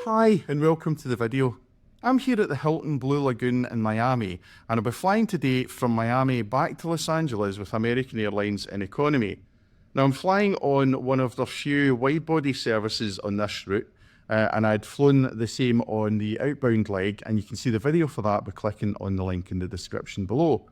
Hi and welcome to the video. I'm here at the Hilton Blue Lagoon in Miami and I'll be flying today from Miami back to Los Angeles with American Airlines in economy. Now I'm flying on one of their few wide-body services on this route and I'd flown the same on the outbound leg, and you can see the video for that by clicking on the link in the description below.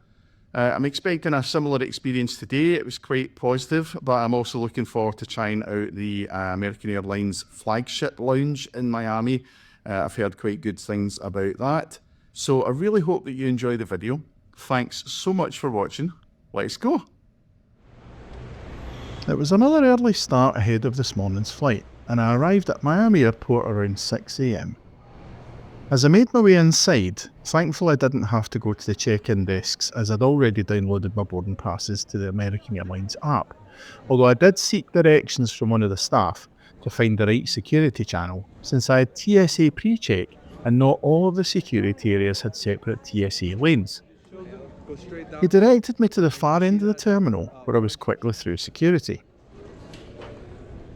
I'm expecting a similar experience today. It was quite positive, but I'm also looking forward to trying out the American Airlines Flagship Lounge in Miami. I've heard quite good things about that. So I really hope that you enjoy the video. Thanks so much for watching. Let's go. It was another early start ahead of this morning's flight, and I arrived at Miami Airport around 6 AM. As I made my way inside, thankfully I didn't have to go to the check-in desks as I'd already downloaded my boarding passes to the American Airlines app, although I did seek directions from one of the staff to find the right security channel, since I had TSA pre-check and not all of the security areas had separate TSA lanes. He directed me to the far end of the terminal where I was quickly through security.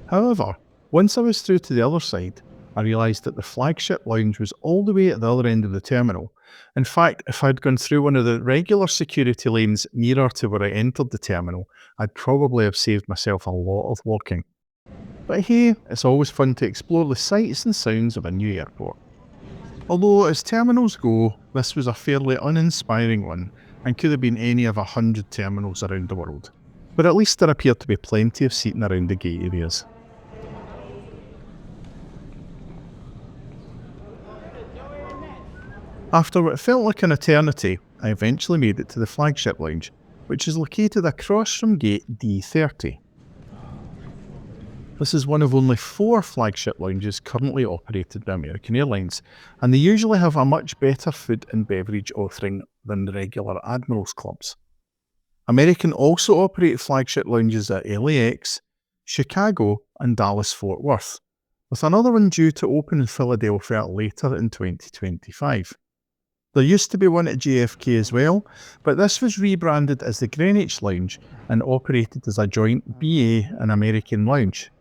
However, once I was through to the other side, I realised that the flagship lounge was all the way at the other end of the terminal. In fact, if I'd gone through one of the regular security lanes nearer to where I entered the terminal, I'd probably have saved myself a lot of walking. But hey, it's always fun to explore the sights and sounds of a new airport. Although as terminals go, this was a fairly uninspiring one and could have been any of 100 terminals around the world. But at least there appeared to be plenty of seating around the gate areas. After what felt like an eternity, I eventually made it to the Flagship Lounge, which is located across from gate D30. This is one of only 4 flagship lounges currently operated by American Airlines, and they usually have a much better food and beverage offering than the regular Admirals clubs. American also operate flagship lounges at LAX, Chicago and Dallas-Fort Worth, with another one due to open in Philadelphia later in 2025. There used to be one at JFK as well, but this was rebranded as the Greenwich Lounge and operated as a joint BA and American lounge.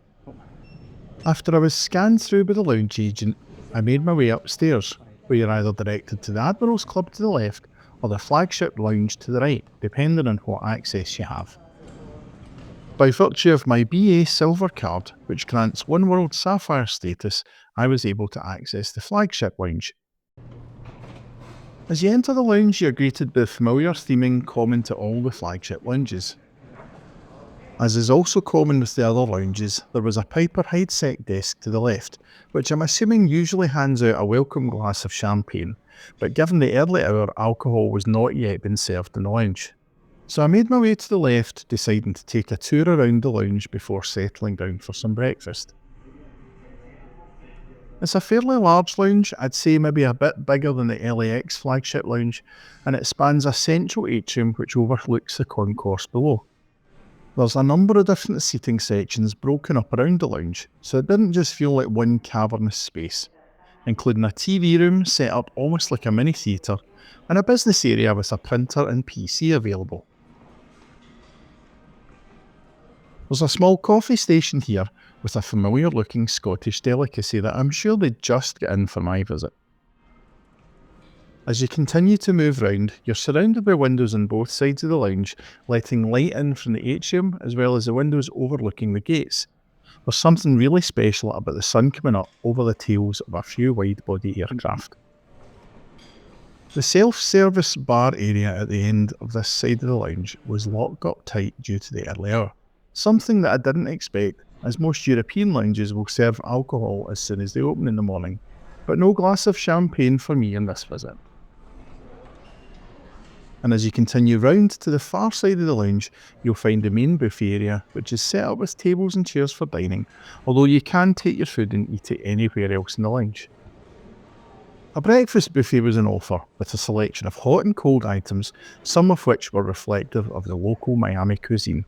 After I was scanned through by the lounge agent, I made my way upstairs, where you're either directed to the Admirals Club to the left or the Flagship Lounge to the right, depending on what access you have. By virtue of my BA Silver card, which grants One World Sapphire status, I was able to access the Flagship Lounge. As you enter the lounge, you're greeted by the familiar theming common to all the flagship lounges. As is also common with the other lounges, there was a Piper Heidsieck desk to the left, which I'm assuming usually hands out a welcome glass of champagne, but given the early hour, alcohol was not yet been served in the lounge. So I made my way to the left, deciding to take a tour around the lounge before settling down for some breakfast. It's a fairly large lounge, I'd say maybe a bit bigger than the LAX Flagship Lounge, and it spans a central atrium which overlooks the concourse below. There's a number of different seating sections broken up around the lounge, so it didn't just feel like one cavernous space, including a TV room set up almost like a mini theatre, and a business area with a printer and PC available. There's a small coffee station here with a familiar looking Scottish delicacy that I'm sure they'd just get in for my visit. As you continue to move round, you're surrounded by windows on both sides of the lounge, letting light in from the atrium as well as the windows overlooking the gates. There's something really special about the sun coming up over the tails of a few wide-body aircraft. The self-service bar area at the end of this side of the lounge was locked up tight due to the early hour, something that I didn't expect, as most European lounges will serve alcohol as soon as they open in the morning, but no glass of champagne for me on this visit. And as you continue round to the far side of the lounge, you'll find the main buffet area, which is set up with tables and chairs for dining, although you can take your food and eat it anywhere else in the lounge. A breakfast buffet was on offer, with a selection of hot and cold items, some of which were reflective of the local Miami cuisine.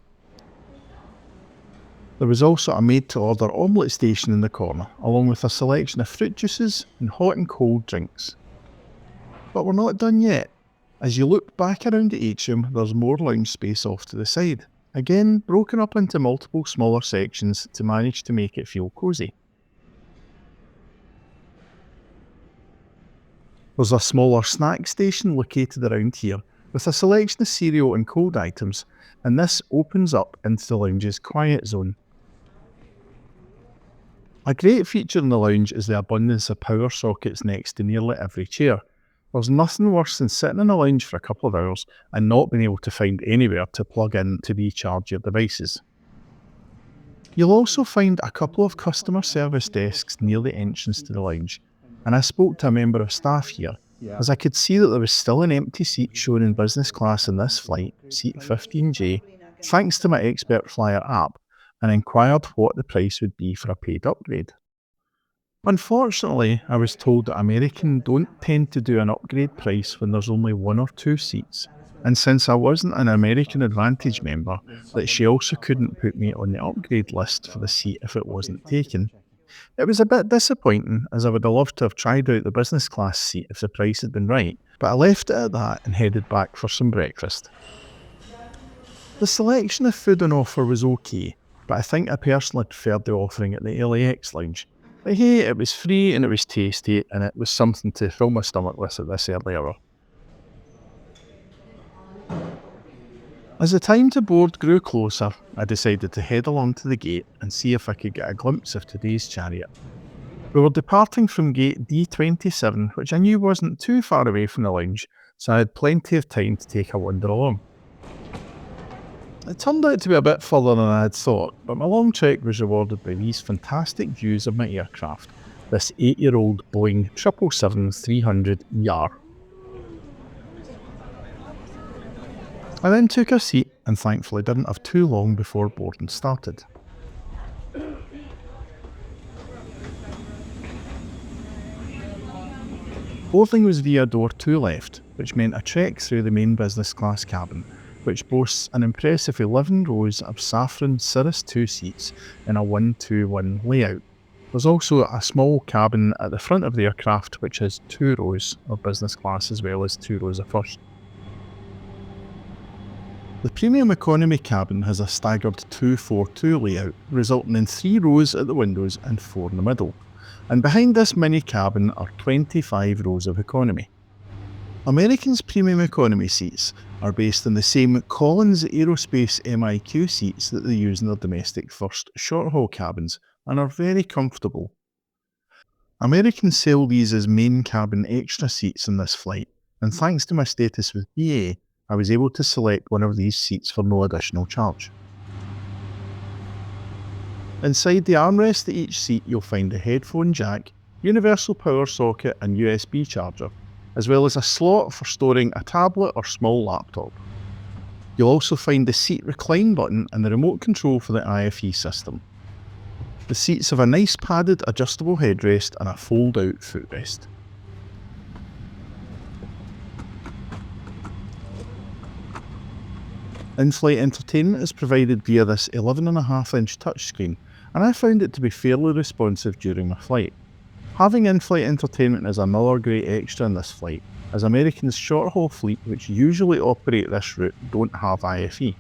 There was also a made-to-order omelette station in the corner, along with a selection of fruit juices and hot and cold drinks. But we're not done yet. As you look back around the atrium, there's more lounge space off to the side, again broken up into multiple smaller sections to manage to make it feel cosy. There's a smaller snack station located around here with a selection of cereal and cold items, and this opens up into the lounge's quiet zone. A great feature in the lounge is the abundance of power sockets next to nearly every chair. There's nothing worse than sitting in a lounge for a couple of hours and not being able to find anywhere to plug in to recharge your devices. You'll also find a couple of customer service desks near the entrance to the lounge, and I spoke to a member of staff here, as I could see that there was still an empty seat shown in business class in this flight, seat 15J, thanks to my Expert Flyer app, and inquired what the price would be for a paid upgrade. Unfortunately, I was told that American don't tend to do an upgrade price when there's only one or two seats, and since I wasn't an American Advantage member, that she also couldn't put me on the upgrade list for the seat if it wasn't taken. It was a bit disappointing, as I would have loved to have tried out the business class seat if the price had been right, but I left it at that and headed back for some breakfast. The selection of food on offer was okay, but I think I personally preferred the offering at the LAX Lounge. But hey, it was free and it was tasty, and it was something to fill my stomach with at this early hour. As the time to board grew closer, I decided to head along to the gate and see if I could get a glimpse of today's chariot. We were departing from gate D27, which I knew wasn't too far away from the lounge, so I had plenty of time to take a wander along. It turned out to be a bit further than I had thought, but my long trek was rewarded by these fantastic views of my aircraft, this 8-year-old Boeing 777-300ER. I then took a seat and thankfully didn't have too long before boarding started. Boarding was via door 2 left, which meant a trek through the main business class cabin, which boasts an impressive 11 rows of saffron Cirrus 2 seats in a 1-2-1 layout. There's also a small cabin at the front of the aircraft which has 2 rows of business class as well as 2 rows of first. The premium economy cabin has a staggered 2-4-2 layout, resulting in 3 rows at the windows and 4 in the middle. And behind this mini cabin are 25 rows of economy. American's premium economy seats are based on the same Collins Aerospace MIQ seats that they use in their domestic first short-haul cabins and are very comfortable. American sell these as main cabin extra seats on this flight, and thanks to my status with BA, I was able to select one of these seats for no additional charge. Inside the armrest of each seat you'll find a headphone jack, universal power socket and USB charger, as well as a slot for storing a tablet or small laptop. You'll also find the seat recline button and the remote control for the IFE system. The seats have a nice padded adjustable headrest and a fold-out footrest. In-flight entertainment is provided via this 11.5-inch touchscreen, and I found it to be fairly responsive during my flight. Having in-flight entertainment is another great extra in this flight, as American's short-haul fleet which usually operate this route don't have IFE.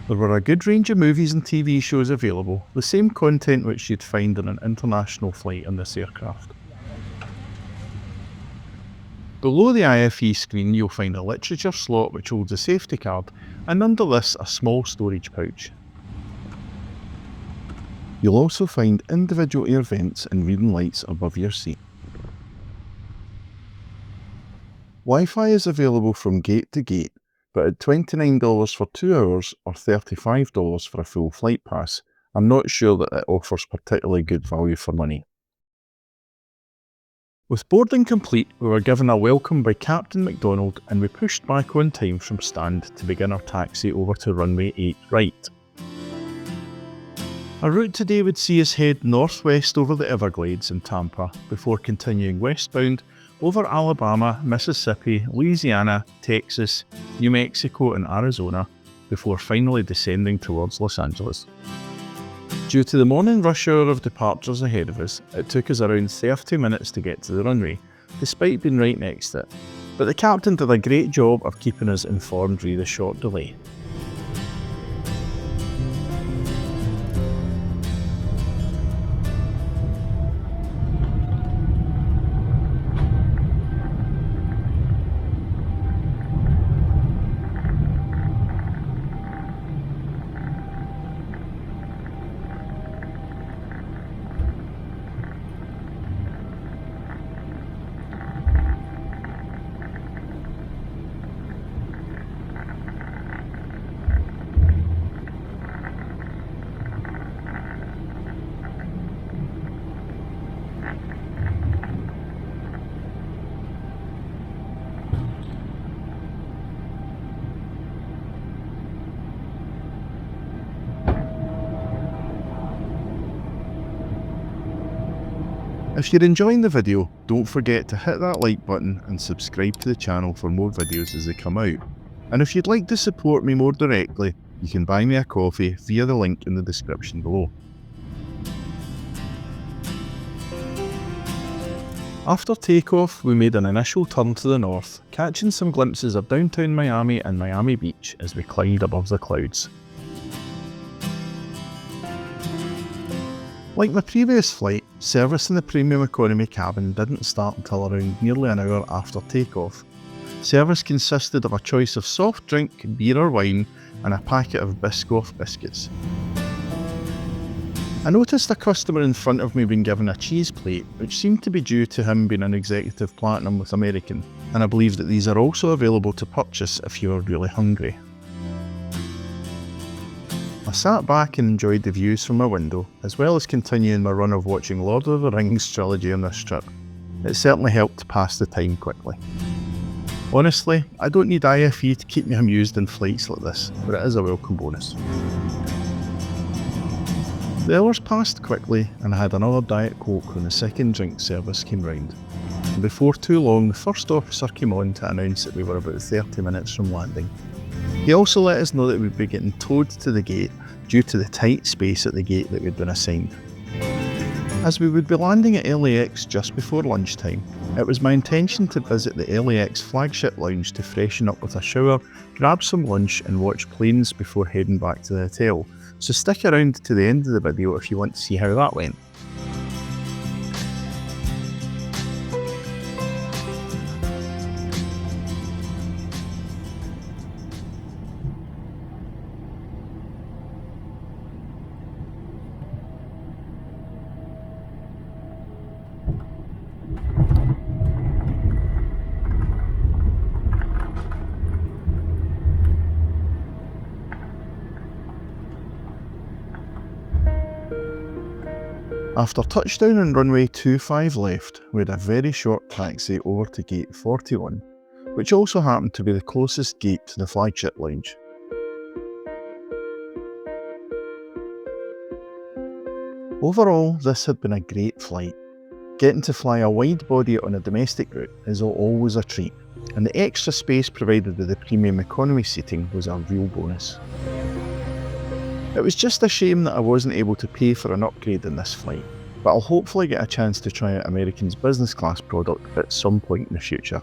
There were a good range of movies and TV shows available, the same content which you'd find on an international flight on this aircraft. Below the IFE screen you'll find a literature slot which holds a safety card, and under this a small storage pouch. You'll also find individual air vents and reading lights above your seat. Wi-Fi is available from gate to gate, but at $29 for 2 hours or $35 for a full flight pass, I'm not sure that it offers particularly good value for money. With boarding complete, we were given a welcome by Captain McDonald and we pushed back on time from stand to begin our taxi over to runway 8 right. Our route today would see us head northwest over the Everglades in Tampa before continuing westbound over Alabama, Mississippi, Louisiana, Texas, New Mexico and Arizona before finally descending towards Los Angeles. Due to the morning rush hour of departures ahead of us, it took us around 30 minutes to get to the runway, despite being right next to it, but the captain did a great job of keeping us informed via the short delay. If you're enjoying the video, don't forget to hit that like button and subscribe to the channel for more videos as they come out. And if you'd like to support me more directly, you can buy me a coffee via the link in the description below. After takeoff, we made an initial turn to the north, catching some glimpses of downtown Miami and Miami Beach as we climbed above the clouds. Like my previous flight, service in the premium economy cabin didn't start until around nearly an hour after takeoff. Service consisted of a choice of soft drink, beer or wine, and a packet of Biscoff biscuits. I noticed a customer in front of me being given a cheese plate, which seemed to be due to him being an executive platinum with American, and I believe that these are also available to purchase if you are really hungry. I sat back and enjoyed the views from my window, as well as continuing my run of watching Lord of the Rings trilogy on this trip. It certainly helped to pass the time quickly. Honestly, I don't need IFE to keep me amused in flights like this, but it is a welcome bonus. The hours passed quickly and I had another Diet Coke when the second drink service came round. And before too long, the first officer came on to announce that we were about 30 minutes from landing. He also let us know that we'd be getting towed to the gate due to the tight space at the gate that we'd been assigned. As we would be landing at LAX just before lunchtime, it was my intention to visit the LAX Flagship Lounge to freshen up with a shower, grab some lunch and watch planes before heading back to the hotel. So stick around to the end of the video if you want to see how that went. After touchdown on runway 25 left, we had a very short taxi over to gate 41, which also happened to be the closest gate to the flagship lounge. Overall, this had been a great flight. Getting to fly a wide body on a domestic route is always a treat, and the extra space provided with the premium economy seating was a real bonus. It was just a shame that I wasn't able to pay for an upgrade in this flight, but I'll hopefully get a chance to try out American's business class product at some point in the future.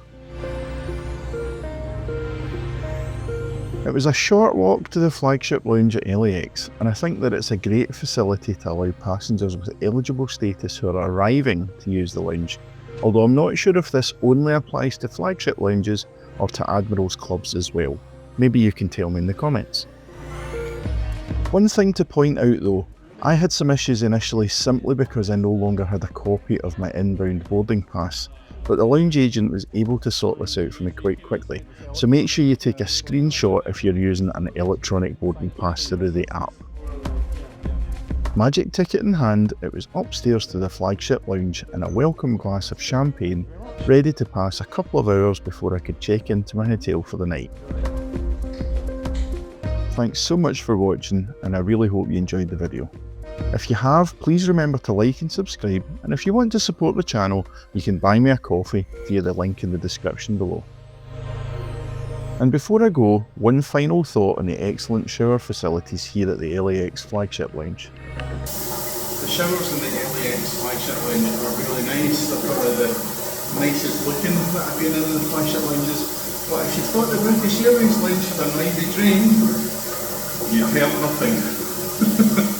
It was a short walk to the flagship lounge at LAX, and I think that it's a great facility to allow passengers with eligible status who are arriving to use the lounge, although I'm not sure if this only applies to flagship lounges or to Admirals clubs as well. Maybe you can tell me in the comments. One thing to point out though, I had some issues initially simply because I no longer had a copy of my inbound boarding pass, but the lounge agent was able to sort this out for me quite quickly, so make sure you take a screenshot if you're using an electronic boarding pass through the app. Magic ticket in hand, it was upstairs to the flagship lounge and a welcome glass of champagne, ready to pass a couple of hours before I could check into my hotel for the night. Thanks so much for watching, and I really hope you enjoyed the video. If you have, please remember to like and subscribe, and if you want to support the channel, you can buy me a coffee via the link in the description below. And before I go, one final thought on the excellent shower facilities here at the LAX Flagship Lounge. The showers in the LAX Flagship Lounge are really nice. They're probably the nicest looking that I've been in the flagship lounges. But if you thought the British Airways Lounge had a 90 drain, you've heard nothing.